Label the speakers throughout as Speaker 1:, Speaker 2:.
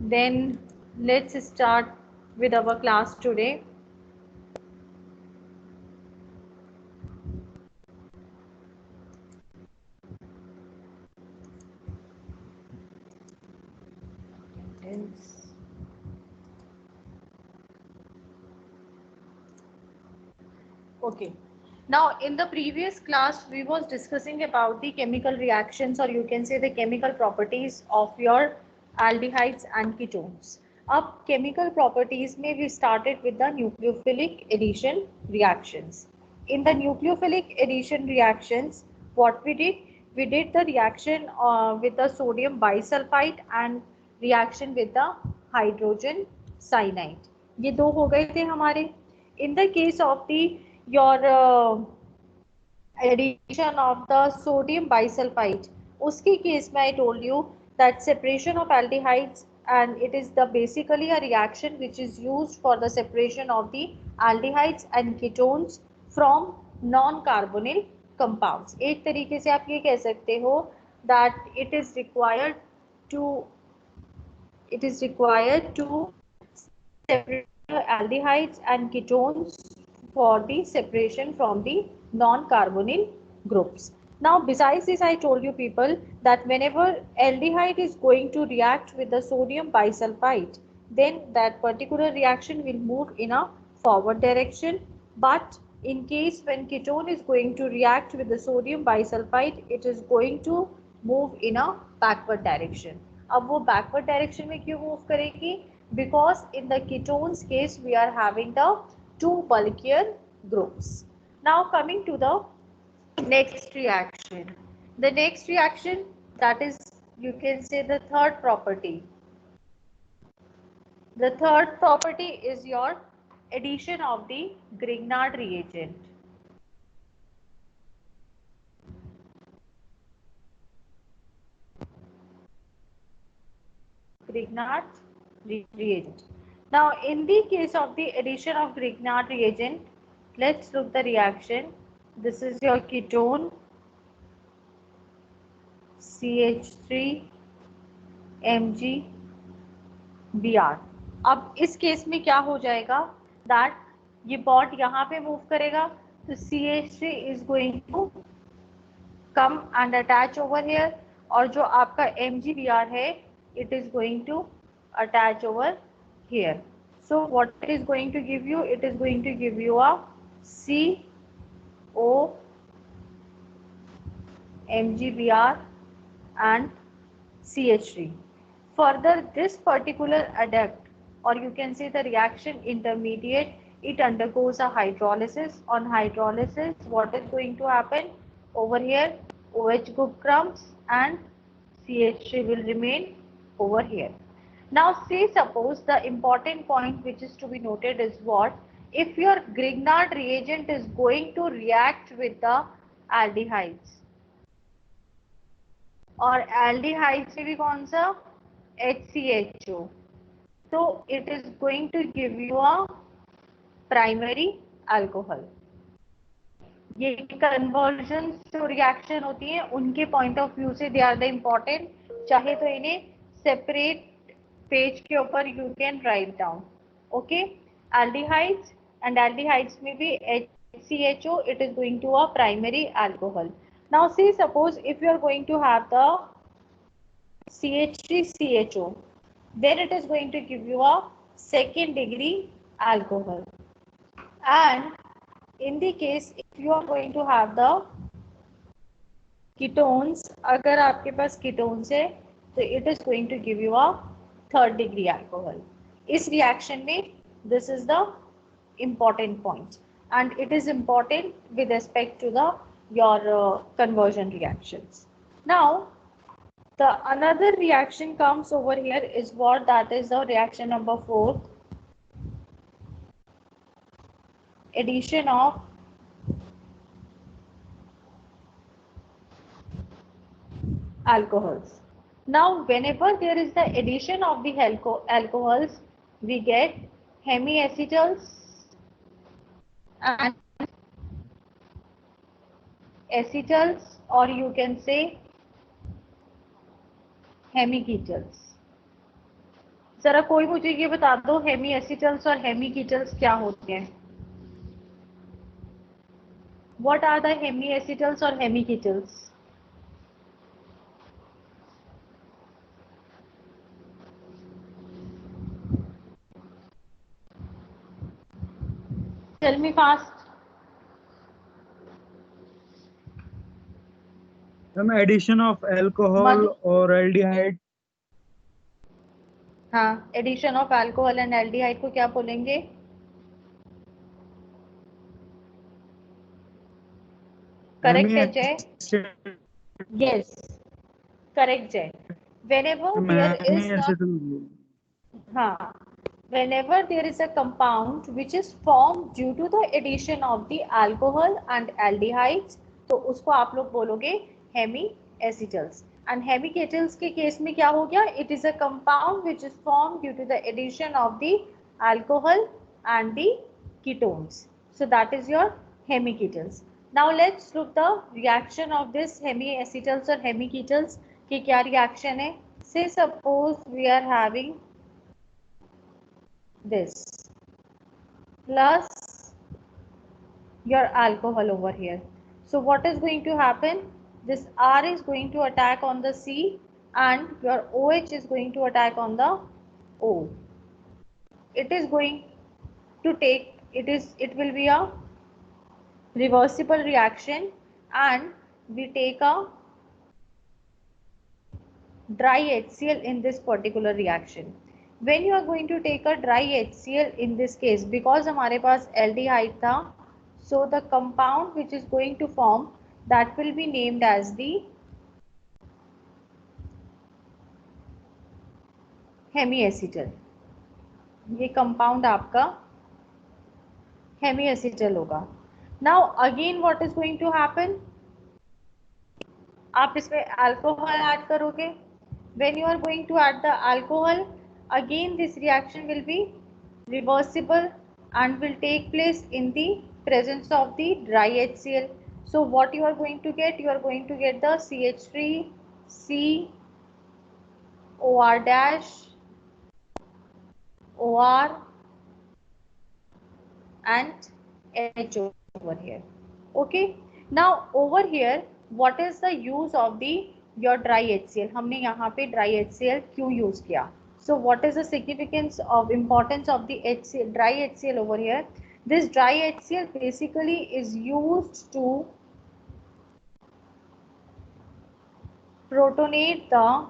Speaker 1: Then let's start with our class today. Okay. Now, in the previous class, we was discussing about the chemical reactions, or you can say the chemical properties of your aldehydes and ketones. अब chemical properties में we started with the nucleophilic addition reactions. In the nucleophilic addition reactions, what we did the reaction with the sodium bisulfite and reaction with the hydrogen cyanide. ये दो हो गए थे हमारे. In the case of the your addition of the sodium bisulfite, uski case mein I told you that separation of aldehydes, and it is the basically a reaction which is used for the separation of the aldehydes and ketones from non carbonyl compounds. एक तरीके से आप ये कह सकते हो that it is required to separate the aldehydes and ketones for the separation from the non-carbonyl groups. Now, besides this, I told you people that whenever aldehyde is going to react with the sodium bisulfite, then that particular reaction will move in a forward direction. But in case when ketone is going to react with the sodium bisulfite, it is going to move in a backward direction. अब वो backward direction में क्यों move करेगी? Because in the ketones case we are having the two bulkier groups. Now coming to the next reaction. The next reaction, that is, you can say the third property. The third property is your addition of the Grignard reagent. Grignard reagent. Now, in the case of the addition of Grignard reagent, let's look the reaction. This is your ketone CH3 MgBr. अब इस case में क्या हो जाएगा that ये bond यहाँ पे move करेगा तो CH3 is going to come and attach over here और जो आपका MgBr है it is going to attach over here. So what it is going to give you? It is going to give you a CO MgBr and CH3. Further, this particular adduct, or you can say the reaction intermediate, it undergoes a hydrolysis. On hydrolysis, what is going to happen? Over here, OH group comes and CH3 will remain over here. Now, say suppose the important point which is to be noted is what? If your Grignard reagent is going to react with the aldehydes, और aldehydes में भी कौन सा HCHO, so it is going to give you a primary alcohol. ये conversion जो reaction होती है उनके पॉइंट ऑफ व्यू से दे आर द इम्पोर्टेंट. चाहे तो इन्हें सेपरेट पेज के ऊपर you can write down. Okay, aldehydes and aldehydes में भी HCHO, it is going to a primary alcohol. Now see, suppose if you are going to have the CH3CHO, then it is going to give you a second degree alcohol. And in the case if you are going to have the ketones, अगर आपके पास ketones है तो it is going to give you a third degree alcohol. इस reaction में this is the important point, and it is important with respect to the your conversion reactions. Now the another reaction comes over here is what? That is the reaction number 4, addition of alcohols. Now whenever there is the addition of the alcohols, we get hemiacetals and acetals, or you can say hemiketals. जरा कोई मुझे ये बता दो Hemy acetals और hemi कीटल्स क्या होते हैं? What are the hemi acetals और hemi ketals? Tell me fast.
Speaker 2: Ma'am addition of alcohol
Speaker 1: Madhu.
Speaker 2: और एल्डिहाइड.
Speaker 1: हाँ, addition of alcohol and aldehyde को क्या बोलेंगे? करेक्ट
Speaker 2: हेमी
Speaker 1: है Jay?
Speaker 2: Acid.
Speaker 1: Yes, correct Jay. Whenever there
Speaker 2: hemi
Speaker 1: is a
Speaker 2: acid.
Speaker 1: हाँ, whenever there is a compound which is formed due to the addition of the alcohol and aldehydes, तो उसको आप लोग बोलोगे हेमी एसिटल्स. एंड हेमी केटल्स के case में क्या हो गया? It is a compound which is formed due to the addition of the alcohol and the ketones. So that is your hemi ketals. Now let's look the reaction of this hemi acetals or hemi ketals कि क्या reaction है. Say suppose we are having this plus your alcohol over here. So what is going to happen? This R is going to attack on the C and your OH is going to attack on the O. It is going to take, it will be a reversible reaction and we take a dry HCl in this particular reaction. When you are going to take a dry HCl in this case, because हमारे पास aldehyde था, so the compound which is going to form that will be named as the hemiacetal. ये compound आपका hemiacetal होगा. Now again what is going to happen? आप इसमें alcohol add करोगे. when you are going to add the alcohol, again this reaction will be reversible and will take place in the presence of the dry HCl. So what you are going to get? You are going to get the CH3, C, OR dash, OR and H over here. Okay. Now over here, what is the use of the your dry HCl? हमने यहाँ पे dry HCl क्यों use किया? So what is the significance of importance of the HCl, dry HCl over here? This dry HCl basically is used to protonate the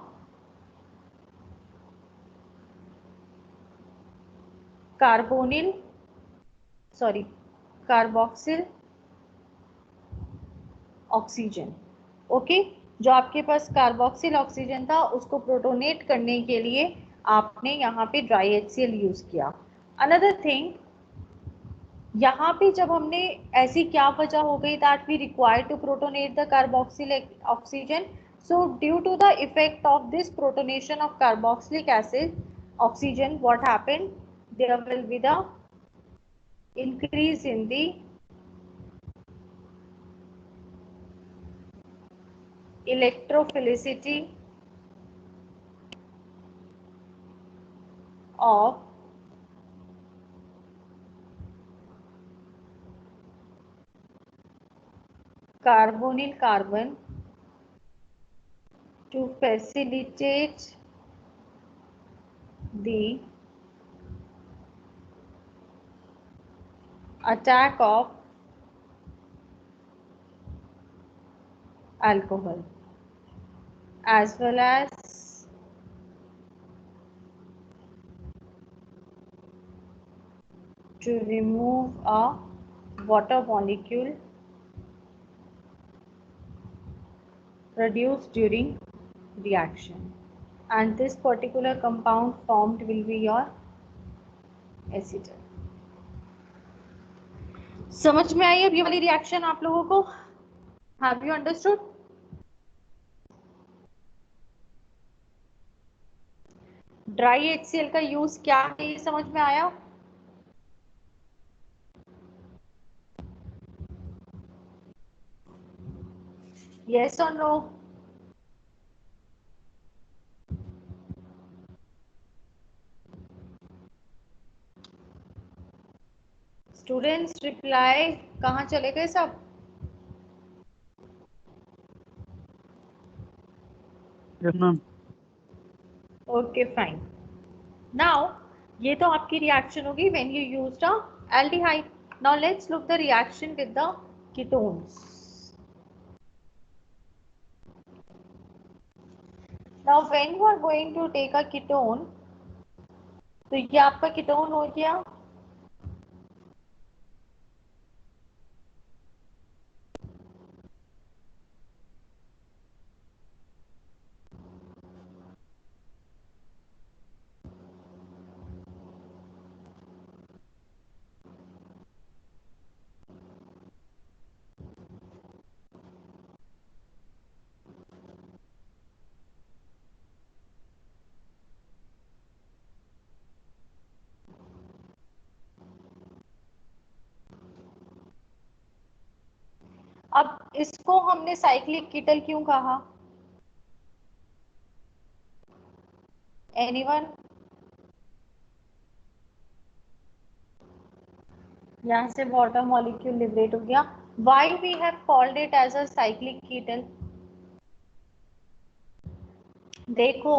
Speaker 1: carbonyl, sorry, carboxyl oxygen. Okay, जो आपके पास carboxyl oxygen था उसको protonate करने के लिए आपने यहाँ पे ड्राई HCl यूज किया. अनदर थिंग, यहाँ पे जब हमने ऐसी क्या वजह हो गई that we require to protonate the carboxyl oxygen? So due to the effect of this protonation of carboxylic acid oxygen, what happened? There will be the increase in the electrophilicity of carbonyl carbon to facilitate the attack of alcohol as well as to remove a water molecule produced during reaction, and this particular compound formed will be your acetal. समझ में आई अब ये वाली reaction आप लोगों को? Have you understood? Dry HCl का use क्या है ये समझ में आया? Yes or no? Students reply कहाँ चले गए सब?
Speaker 2: Yes, ma'am.
Speaker 1: Okay fine. Now ये तो आपकी रिएक्शन होगी when you used a aldehyde. Now let's look the reaction with the ketones. Now when you are going to take a ketone, तो ये आपका कीटोन हो गया. अब इसको हमने साइक्लिक कीटल क्यों कहा? एनीवन? यहाँ से वाटर मॉलिक्यूल लिबरेट हो गया. Why we have called it as a cyclic ketal? देखो,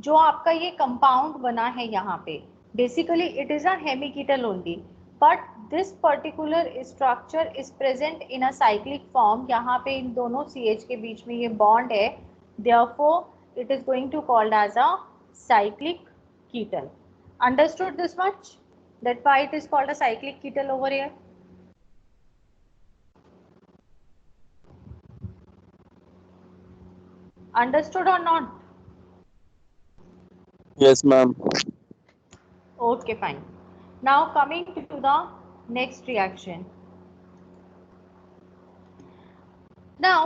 Speaker 1: जो आपका ये कंपाउंड बना है यहाँ पे, basically it is a hemiketal only, but this particular structure is present in a cyclic form. यहाँ पे इन दोनों CH के बीच में ये बॉन्ड है, therefore it is going to called as a cyclic ketal. Understood this much, that why it is called a cyclic ketal over here? Understood or not?
Speaker 3: Yes, ma'am.
Speaker 1: Okay, fine. Now coming to the next reaction. Now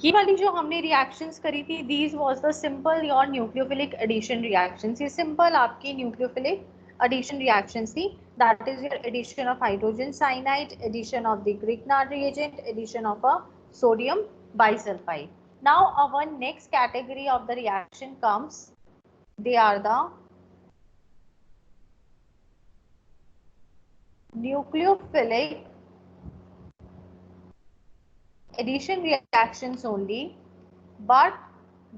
Speaker 1: ये वाली जो हमने reactions करी थी, these was the simple your nucleophilic addition reactions. ये simple आपकी nucleophilic addition reactions थी. That is your addition of hydrogen cyanide, addition of the Grignard reagent, addition of a sodium bisulfide. Now our next category of the reaction comes. They are the nucleophilic addition reactions only, but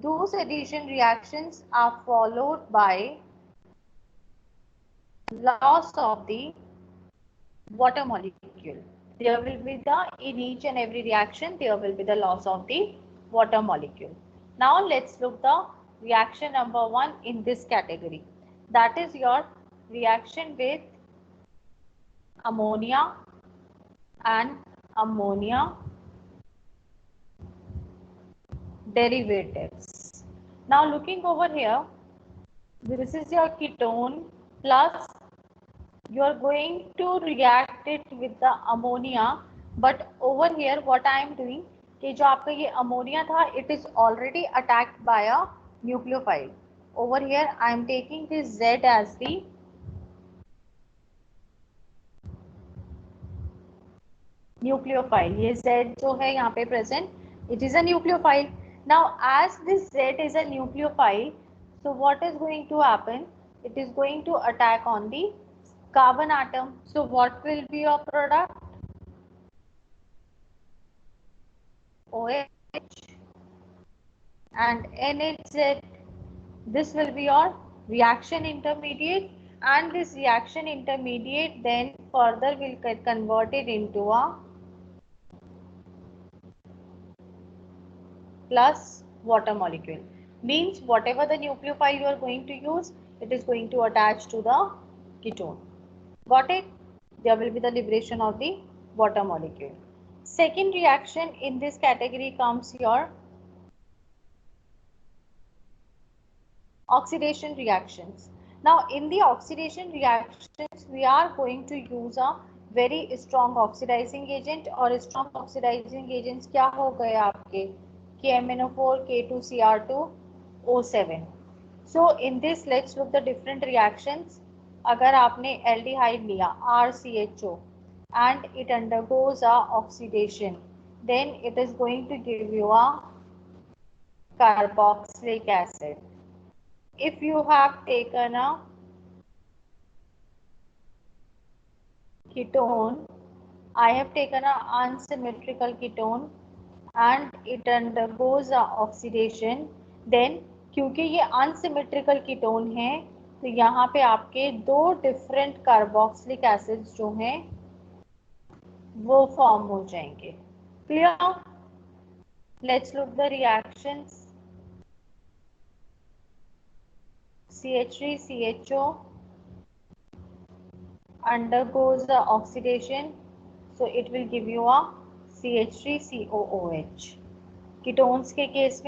Speaker 1: those addition reactions are followed by loss of the water molecule. There will be in each and every reaction there will be the loss of the water molecule. Now let's look the reaction number 1 in this category. That is your reaction with ammonia and ammonia derivatives. Now looking over here, this is your ketone plus you are going to react it with the ammonia, but over here what I am doing कि जो आपका ये ammonia था, it is already attacked by a nucleophile. Over here I am taking this Z as the nucleophile. ये Z जो है यहाँ पे present, it is a nucleophile. Now as this Z is a nucleophile, so what is going to happen? It is going to attack on the carbon atom. So what will be your product? OH and NHZ. This will be your reaction intermediate, and this reaction intermediate then further will get converted into a plus water molecule. Means whatever the nucleophile you are going to use, it is going to attach to the ketone. Got it? There will be the liberation of the water molecule. Second reaction in this category comes your oxidation reactions. Now in the oxidation reactions, we are going to use a very strong oxidizing agent, और strong oxidizing agents क्या हो गए आपके? KMnO4, K2Cr2O7. So in this let's look the different reactions. अगर आपने aldehyde लिया RCHO and it undergoes a oxidation, then it is going to give you a carboxylic acid. If you have taken a ketone, I have taken an unsymmetrical ketone and it undergoes a oxidation. Then क्योंकि ये unsymmetrical ketone है तो यहाँ पे आपके दो different carboxylic acids जो हैं वो form हो जाएंगे. Clear? Let's look the reactions. CH3CHO undergoes the oxidation, so it will give you a CH3COOH. Ketones के केस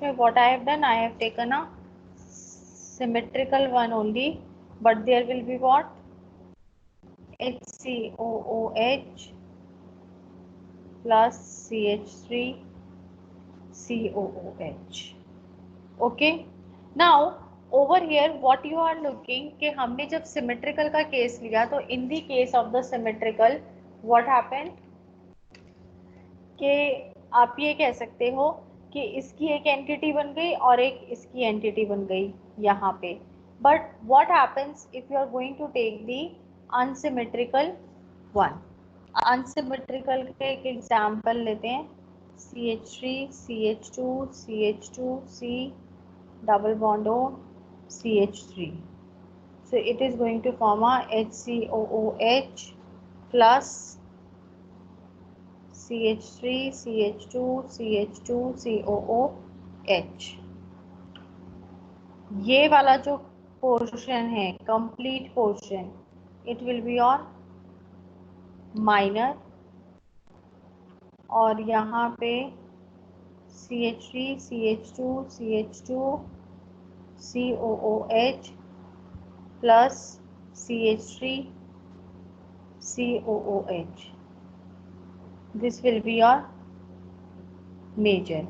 Speaker 1: में what I have done, I have taken a symmetrical one only, but there will be what? HCOOH plus CH3COOH. Okay. Now over here what you are looking कि हमने जब symmetrical का case लिया तो in the case of the symmetrical what happened कि आप ये कह सकते हो कि इसकी एक एंटिटी बन गई और एक इसकी एंटिटी बन गई यहाँ पे. But what happens if you are going to take the unsymmetrical one. Unsymmetrical के एक एग्जांपल लेते हैं. CH3 CH2 CH2 C double bond O CH3. So it is going to form a HCOOH plus CH3 CH2 CH2 COOH. ये वाला जो portion है complete portion it will be और minor और यहाँ पे CH3 CH2 CH2 COOH plus CH3 COOH. This will be your major.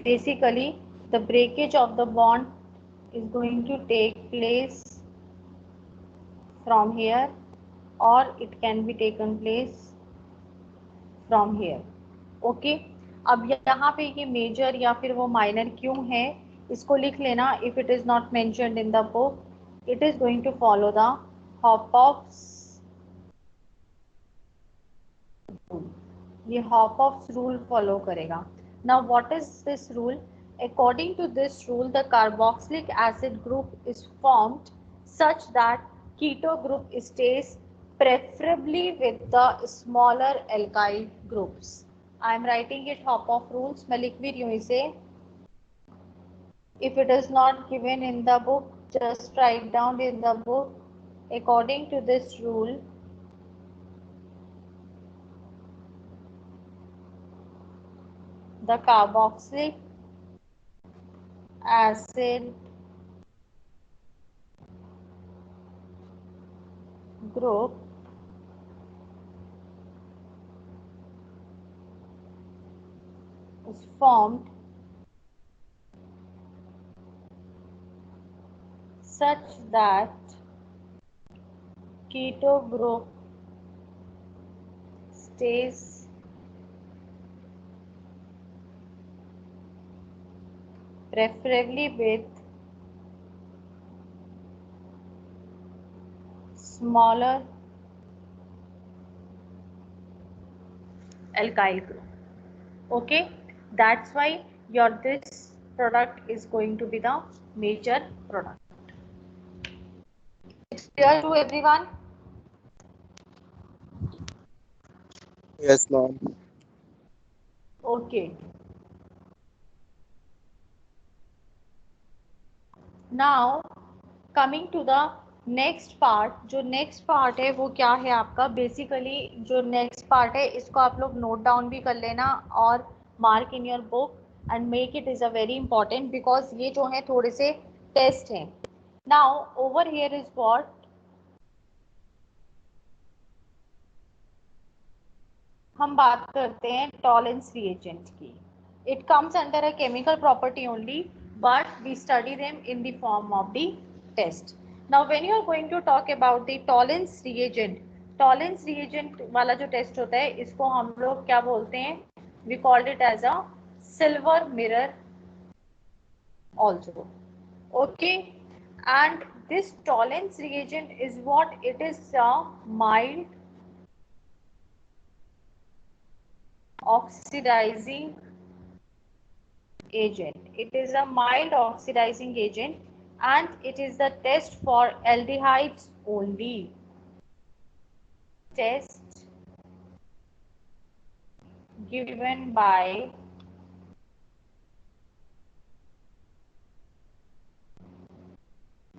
Speaker 1: Basically the breakage of the bond is going to take place from here or it can be taken place from here. Okay. अब यहाँ पे ये major या फिर वो minor क्यों है इसको लिख लेना. If it is not mentioned in the book, it is going to follow the Hopof's rule. ये Hopof's rule follow करेगा. Now what is this rule? According to this rule, the carboxylic acid group is formed such that keto group stays preferably with the smaller alkyl groups. I am writing it Hopf rules. मैं लिख भी रही हूँ इसे. If it is not given in the book, just write down in the book. According to this rule, the carboxylic acid group is formed such that keto group stays preferably with smaller alkyl group. Okay, that's why your this product is going to be the major product. It's clear to everyone?
Speaker 3: Yes, ma'am.
Speaker 1: Okay. Now coming to the next part. जो next part है वो क्या है आपका. Basically जो next part है इसको आप लोग नोट डाउन भी कर लेना और mark in your book and make it is a very important because ये जो है थोड़े से टेस्ट हैं. Now over here is what हम बात करते हैं टॉलेंस रिएजेंट की. It comes under a chemical property only but we study them in the form of the test. Now when you are going to talk about the tolerance reagent वाला जो test होता है इसको हम लोग क्या बोलते हैं. We called it as a silver mirror also. Okay, and this tolerance reagent is what? It is a mild oxidizing agent. It is a mild oxidizing agent and it is the test for aldehydes only. Test given by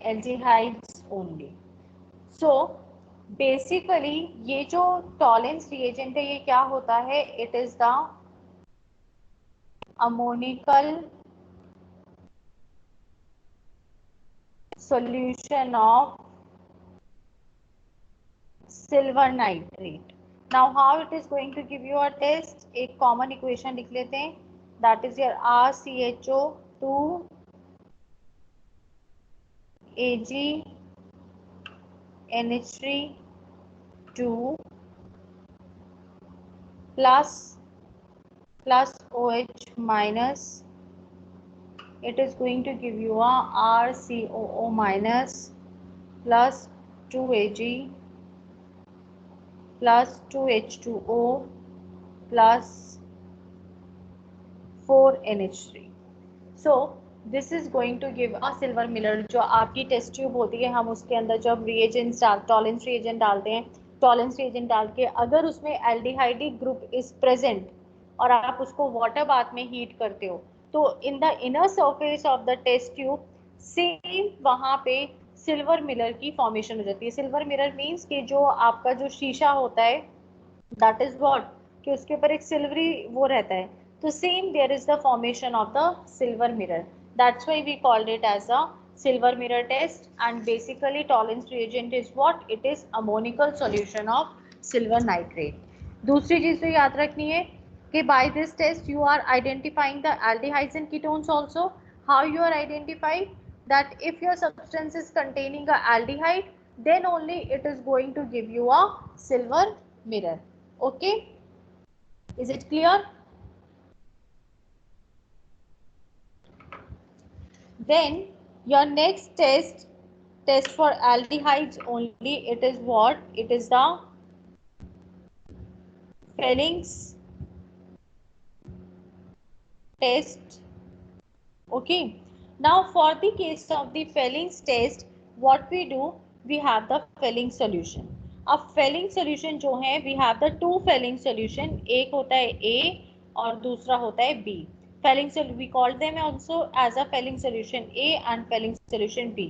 Speaker 1: aldehydes only. So basically ये जो Tollens reagent है ये क्या होता है? It is the ammoniacal solution of silver nitrate. Now how it is going to give you a test? एक common equation लिख लेते हैं, that is your RCHO2 Ag NH3 2 plus OH minus, it is going to give you a RCOO minus plus 2Ag plus 2H2O plus 4NH3. So this is going to give a silver miller. जो आपकी test tube होती है, हम उसके अंदर जब reagents Tollens reagent डालते हैं, टॉलेंस रिएजेंट डाल के अगर उसमें एल्डिहाइड ग्रुप इज प्रेजेंट और आप उसको वाटर बाथ में हीट करते हो, तो in the inner surface of the test tube same वहां पे सिल्वर मिरर की फॉर्मेशन हो जाती है. सिल्वर मिरर मीन्स कि जो आपका जो शीशा होता है, दैट इज व्हाट, कि उसके ऊपर एक सिल्वरी वो रहता है, तो same there is the formation of the silver mirror. That's why we called it as a silver mirror test. And basically Tollens reagent is what? It is ammoniacal solution of silver nitrate. दूसरी चीज तो याद रखनी है कि by this test you are identifying the aldehydes and ketones also. How you are identifying? That if your substance is containing a aldehyde, then only it is going to give you a silver mirror. Okay, is it clear? Then your next test for aldehydes only, it is what? It is the Fellings test. Okay, now for the case of the Fellings test, what we do, we have the Fellings solution. अब Fellings solution जो है, we have the two Fellings solution. एक होता है A और दूसरा होता है B. Fellings, we call them also as a Fellings solution A and Fellings solution B.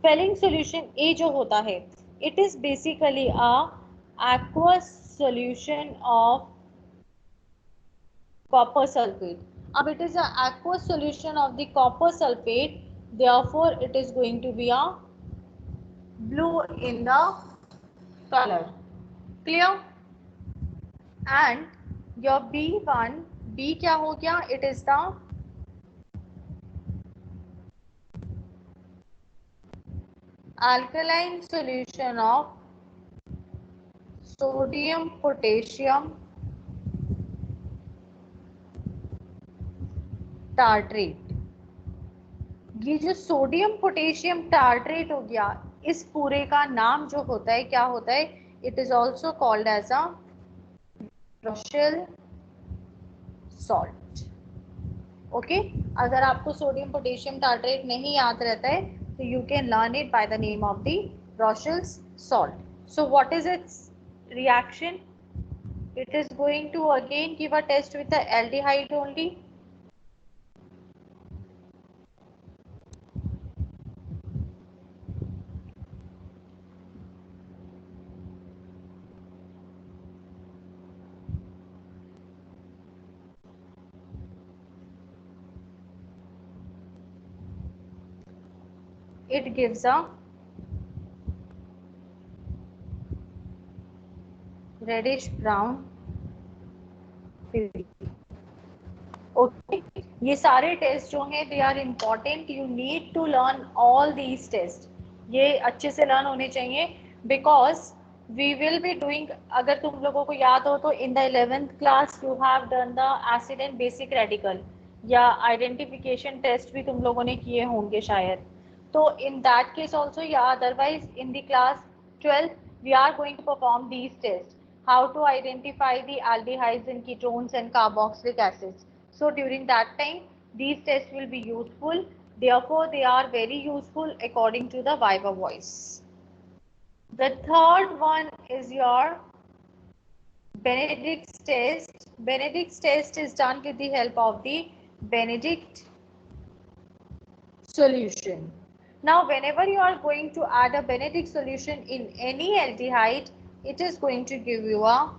Speaker 1: Fellings solution A जो होता है, it is basically a aqueous solution of copper sulfate. अब it is a aqueous solution of the copper sulfate, therefore it is going to be a blue in the color. Clear? And your B1, B क्या हो गया? It is the alkaline solution of sodium potassium tartrate. ये जो sodium potassium tartrate हो गया, इस पूरे का नाम जो होता है क्या होता है? It is also called as a Rochelle salt. Okay, अगर आपको सोडियम पोटेशियम टार्ट्रेट नहीं याद रहता है तो you can learn it by the name of the Rochelle salt. So what is its reaction? It is going to again give a test with the aldehyde only. It gives a reddish brown film. Okay, ये सारे test जो हैं they are important. You need to learn all these tests. ये अच्छे से learn होने चाहिए because we will be doing, अगर तुम लोगों को याद हो तो in the 11th class you have done the acid and basic radical. या आइडेंटिफिकेशन टेस्ट भी तुम लोगों ने किए होंगे शायद. तो in that case also, yeah, otherwise in the class 12 we are going to perform these tests, how to identify the aldehydes and ketones and carboxylic acids. So during that time these tests will be useful, therefore they are very useful according to the Viva voice. The third one is your Benedict's test. Benedict's test is done with the help of the Benedict solution. Now, whenever you are going to add a Benedict solution in any aldehyde, it is going to give you a,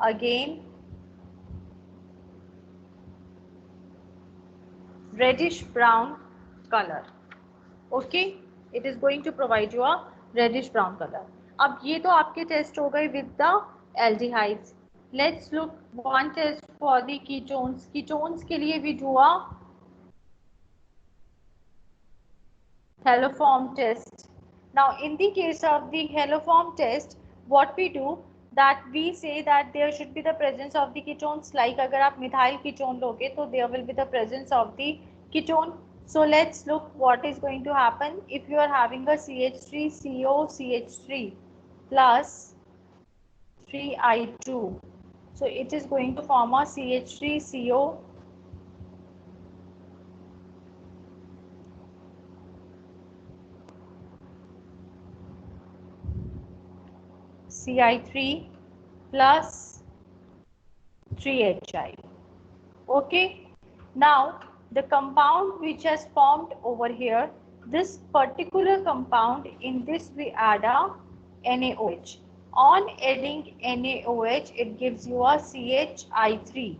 Speaker 1: again, reddish brown color. Okay, it is going to provide you a reddish brown color. अब ये तो आपके test हो गए with the aldehydes. Let's look one test for the ketones. Ketones के लिए we do a haloform test. Now in the case of the haloform test, what we do, that we say that there should be the presence of the ketones. Like अगर आप methyl ketone लोगे तो there will be the presence of the ketone. So let's look what is going to happen if you are having a CH3CO CH3 plus 3I2. So it is going to form a CH3CO Ci3 plus 3Hi. Okay. Now the compound which has formed over here, this particular compound, in this we add a NaOH. On adding NaOH, it gives you a CHI3.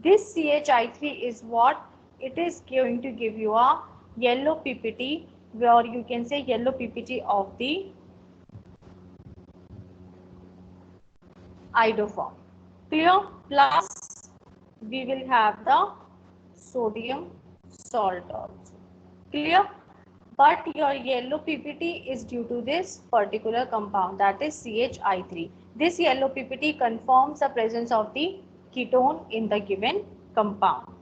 Speaker 1: This CHI3 is what? It is going to give you a yellow PPT, where you can say yellow PPT of the iodoform. Clear? Plus we will have the sodium salt also. Clear? But your yellow PPT is due to this particular compound, that is CHI3. This yellow PPT confirms the presence of the ketone in the given compound.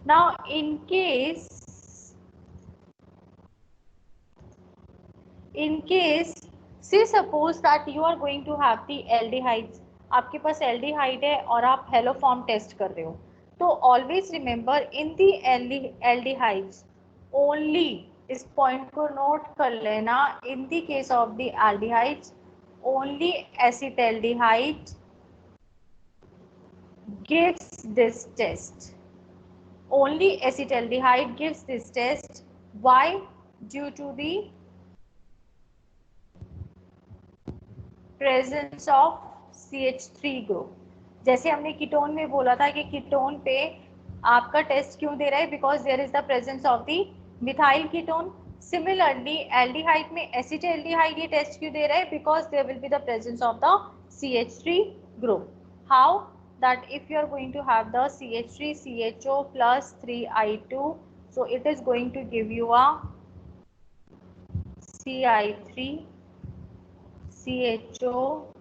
Speaker 1: Now in case say suppose that you are going to have the aldehydes, आपके पास aldehyde है और आप haloform test कर रहे हो, तो always remember in the aldehydes only, इस point को note कर लेना, in the case of the aldehydes only acetaldehyde gives this test. Only acetaldehyde gives this test. Why? Due to the presence of CH3 group. जैसे हमने ketone में बोला था कि कीटोन पे आपका टेस्ट क्यों दे रहा है, because there is the presence of the methyl ketone. Similarly aldehyde में एसिटाल्डिहाइड ये टेस्ट क्यों दे रहा है, because there will be the presence of the CH3 group. How? that if you are going to have the CH3CHO plus 3I2, so it is going to give you a Ci3 CHO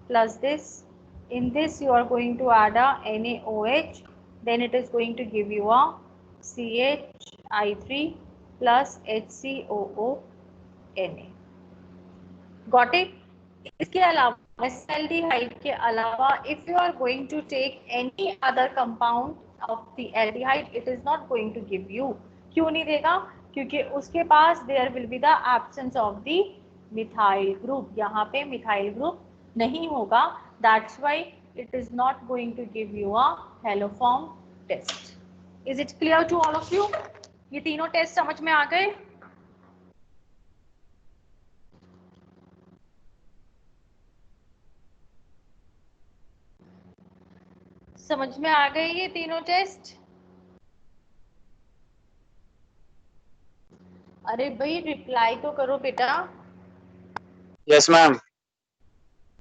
Speaker 1: plus this. In this you are going to add a NaOH, then it is going to give you a CHI3 plus HCOO Got it? इसके अलावा aldehyde के अलावा if you are going to take any other compound of the aldehyde, it is not going to give you. क्यों नहीं देगा? क्योंकि उसके पास there will be the absence of the methyl group. यहाँ पे methyl group नहीं होगा. That's why it is not going to give you a haloform test. Is it clear to all of you? ये तीनों टेस्ट समझ में आ गए? समझ में आ गए ये तीनों टेस्ट? अरे भाई रिप्लाई तो करो बेटा.
Speaker 3: Yes, ma'am.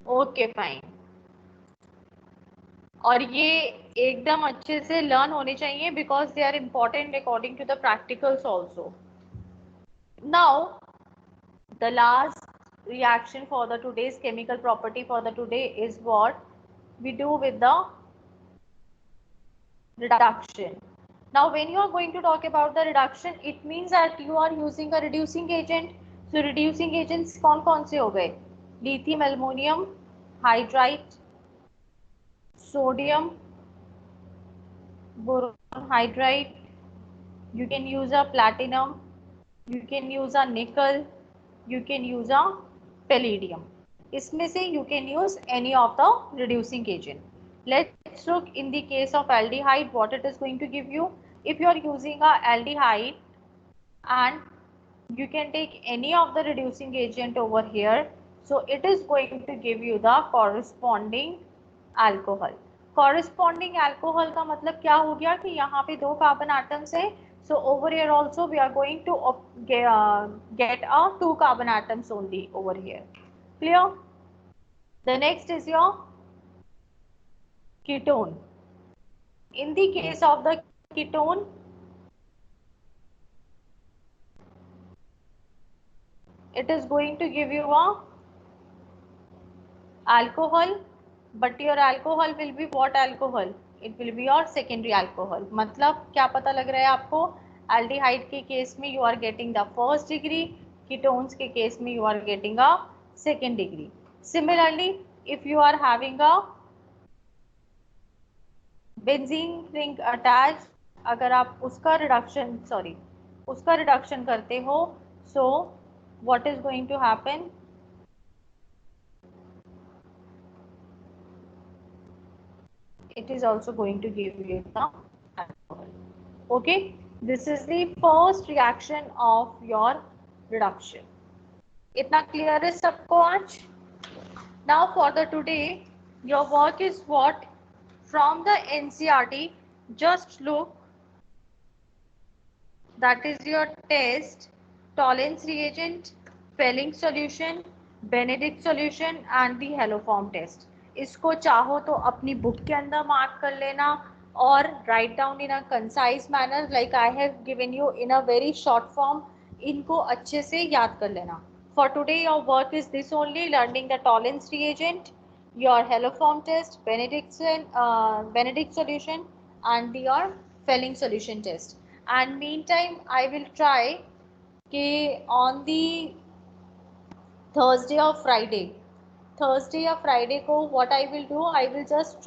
Speaker 1: Okay fine. और ये एकदम अच्छे से लर्न होने चाहिए because they are important according to the practicals also. Now the last reaction for the today's chemical property for the today is what? we do with the reduction. Now when you are going to talk about the reduction, it means that you are using a reducing agent. So reducing agents कौन कौन से हो गए? Lithium aluminum hydride, sodium boron hydride, you can use a platinum, you can use a nickel, you can use a palladium. इसमें से you can use any of the reducing agent. Let's look in the case of aldehyde what it is going to give you. If you are using a aldehyde and you can take any of the reducing agent over here, so it is going to give you the corresponding alcohol. Corresponding alcohol का मतलब क्या हो गया कि यहाँ पे 2 carbon atoms है, so over here also we are going to get a 2 carbon atoms only over here. Clear? The next is your ketone. In the case of the ketone, it is going to give you a alcohol, but your alcohol will be what alcohol? It will be your secondary alcohol. मतलब क्या पता लग रहा है आपको? Aldehyde के case में you are getting the first degree, ketones के केस में you are getting a second degree. Similarly, if you are having a benzene ring attached, अगर आप उसका reduction करते हो, so what is going to happen? It is also going to give you the alcohol. Okay, this is the first reaction of your reduction. इतना clear है सबको आज? Now for the today, your work is what? From the NCERT, just look, that is your test, Tollens reagent, Fehling solution, Benedict solution and the haloform test. इसको चाहो तो अपनी book के अंदर मार्क कर लेना और write down in a concise manner like I have given you in a very short form. इनको अच्छे से याद कर लेना. For today your work is this only, learning the Tollens reagent, your haloform test, Benedict solution and your Fehling solution test. And meantime I will try on the Thursday or Friday को what I will do, I will just